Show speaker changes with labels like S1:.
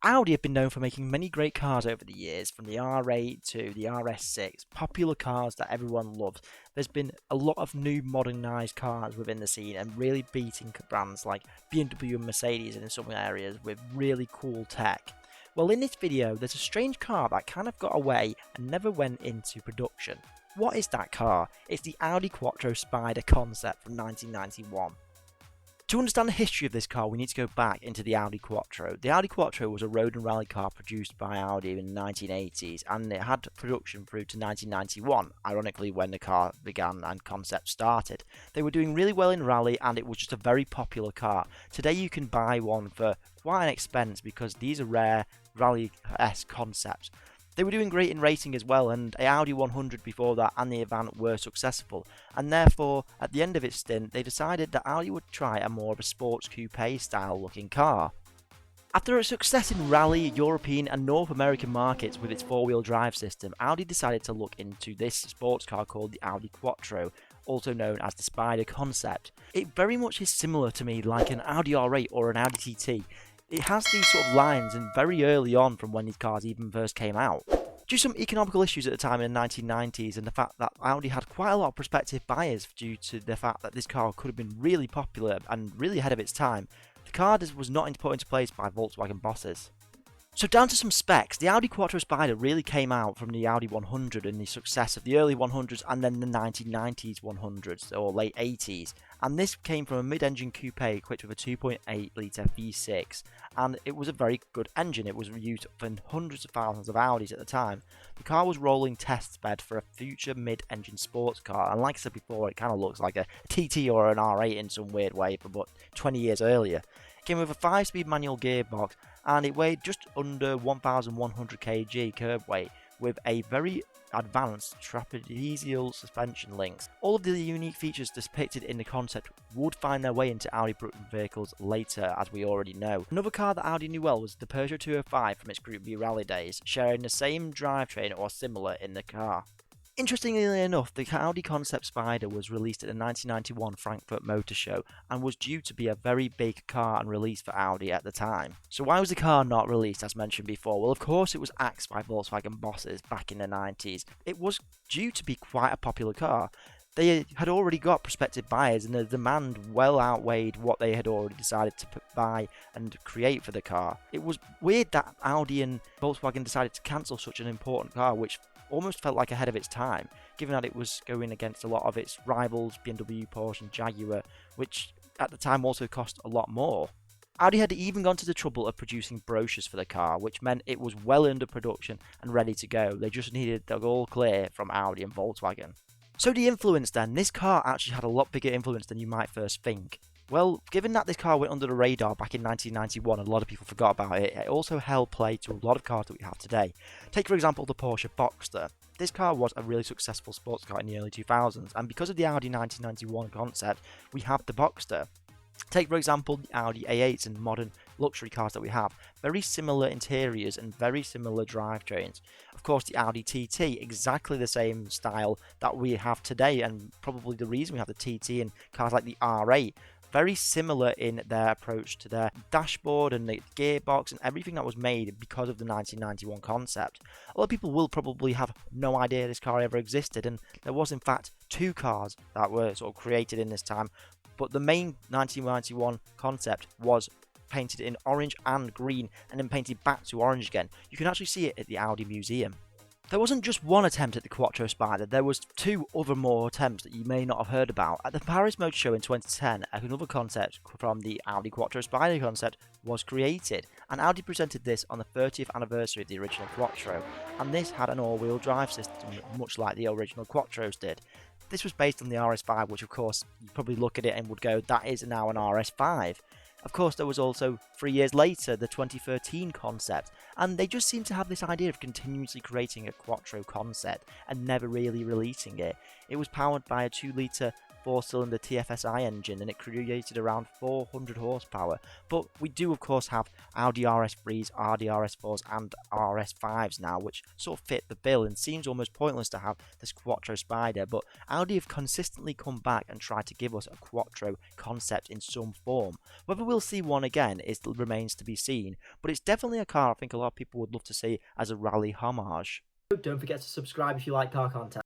S1: Audi have been known for making many great cars over the years, from the R8 to the RS6, popular cars that everyone loves. There's been a lot of new modernised cars within the scene and really beating brands like BMW and Mercedes in some areas with really cool tech. Well, in this video, there's a strange car that kind of got away and never went into production. What is that car? It's the Audi Quattro Spyder concept from 1991. To understand the history of this car, we need to go back into the Audi Quattro. The Audi Quattro was a road and rally car produced by Audi in the 1980s, and it had production through to 1991, ironically when the car began and concept started. They were doing really well in rally, and it was just a very popular car. Today you can buy one for quite an expense because these are rare rally-esque concepts. They were doing great in racing as well, and the Audi 100 before that and the Avant were successful, and therefore at the end of its stint they decided that Audi would try a more of a sports coupe style looking car. After a success in rally, European and North American markets with its four-wheel drive system, Audi decided to look into this sports car called the Audi Quattro, also known as the Spyder concept. It very much is similar to me like an Audi R8 or an Audi TT. It has these sort of lines and very early on from when these cars even first came out. Due to some economical issues at the time in the 1990s and the fact that Audi had quite a lot of prospective buyers due to the fact that this car could have been really popular and really ahead of its time, the car was not put into place by Volkswagen bosses. So down to some specs, the Audi Quattro Spyder really came out from the Audi 100 and the success of the early 100s and then the 1990s 100s or late 80s, and this came from a mid-engine coupe equipped with a 2.8 litre V6, and it was a very good engine. It was used for hundreds of thousands of Audis at the time. The car was rolling test bed for a future mid-engine sports car, and like I said before, it kind of looks like a TT or an R8 in some weird way from about 20 years earlier. It came with a 5-speed manual gearbox, and it weighed just under 1,100 kg curb weight with a very advanced trapezial suspension links. All of the unique features depicted in the concept would find their way into Audi production vehicles later, as we already know. Another car that Audi knew well was the Peugeot 205 from its Group B rally days, sharing the same drivetrain or similar in the car. Interestingly enough, the Audi Concept Spyder was released at the 1991 Frankfurt Motor Show and was due to be a very big car and release for Audi at the time. So why was the car not released as mentioned before? Well, of course it was axed by Volkswagen bosses back in the 90s. It was due to be quite a popular car. They had already got prospective buyers and the demand well outweighed what they had already decided to buy and create for the car. It was weird that Audi and Volkswagen decided to cancel such an important car, which almost felt like ahead of its time, given that it was going against a lot of its rivals, BMW, Porsche and Jaguar, which at the time also cost a lot more. Audi had even gone to the trouble of producing brochures for the car, which meant it was well under production and ready to go. They just needed the all clear from Audi and Volkswagen. So the influence then, this car actually had a lot bigger influence than you might first think. Well, given that this car went under the radar back in 1991 and a lot of people forgot about it, it also held play to a lot of cars that we have today. Take for example the Porsche Boxster. This car was a really successful sports car in the early 2000s, and because of the Audi 1991 concept, we have the Boxster. Take for example the Audi A8s and modern luxury cars that we have. Very similar interiors and very similar drivetrains. Of course the Audi TT, exactly the same style that we have today, and probably the reason we have the TT and cars like the R8. Very similar in their approach to their dashboard and the gearbox and everything that was made because of the 1991 concept. A lot of people will probably have no idea this car ever existed, and there was in fact two cars that were sort of created in this time, but the main 1991 concept was painted in orange and green and then painted back to orange again. You can actually see it at the Audi Museum. There wasn't just one attempt at the Quattro Spyder, there was two other more attempts that you may not have heard about. At the Paris Motor Show in 2010, another concept from the Audi Quattro Spyder concept was created, and Audi presented this on the 30th anniversary of the original Quattro, and this had an all-wheel drive system much like the original Quattros did. This was based on the RS5, which of course you probably look at it and would go, that is now an RS5. Of course, there was also 3 years later the 2013 concept, and they just seem to have this idea of continuously creating a Quattro concept and never really releasing it. It was powered by a 2 litre 4-cylinder TFSI engine and it created around 400 horsepower. But we do of course have Audi RS3s, Audi RS4s and RS5s now, which sort of fit the bill and seems almost pointless to have this Quattro Spyder, but Audi have consistently come back and tried to give us a Quattro concept in some form. Whether we'll see one again remains to be seen, but it's definitely a car I think a lot of people would love to see as a rally homage.
S2: Don't forget to subscribe if you like car content.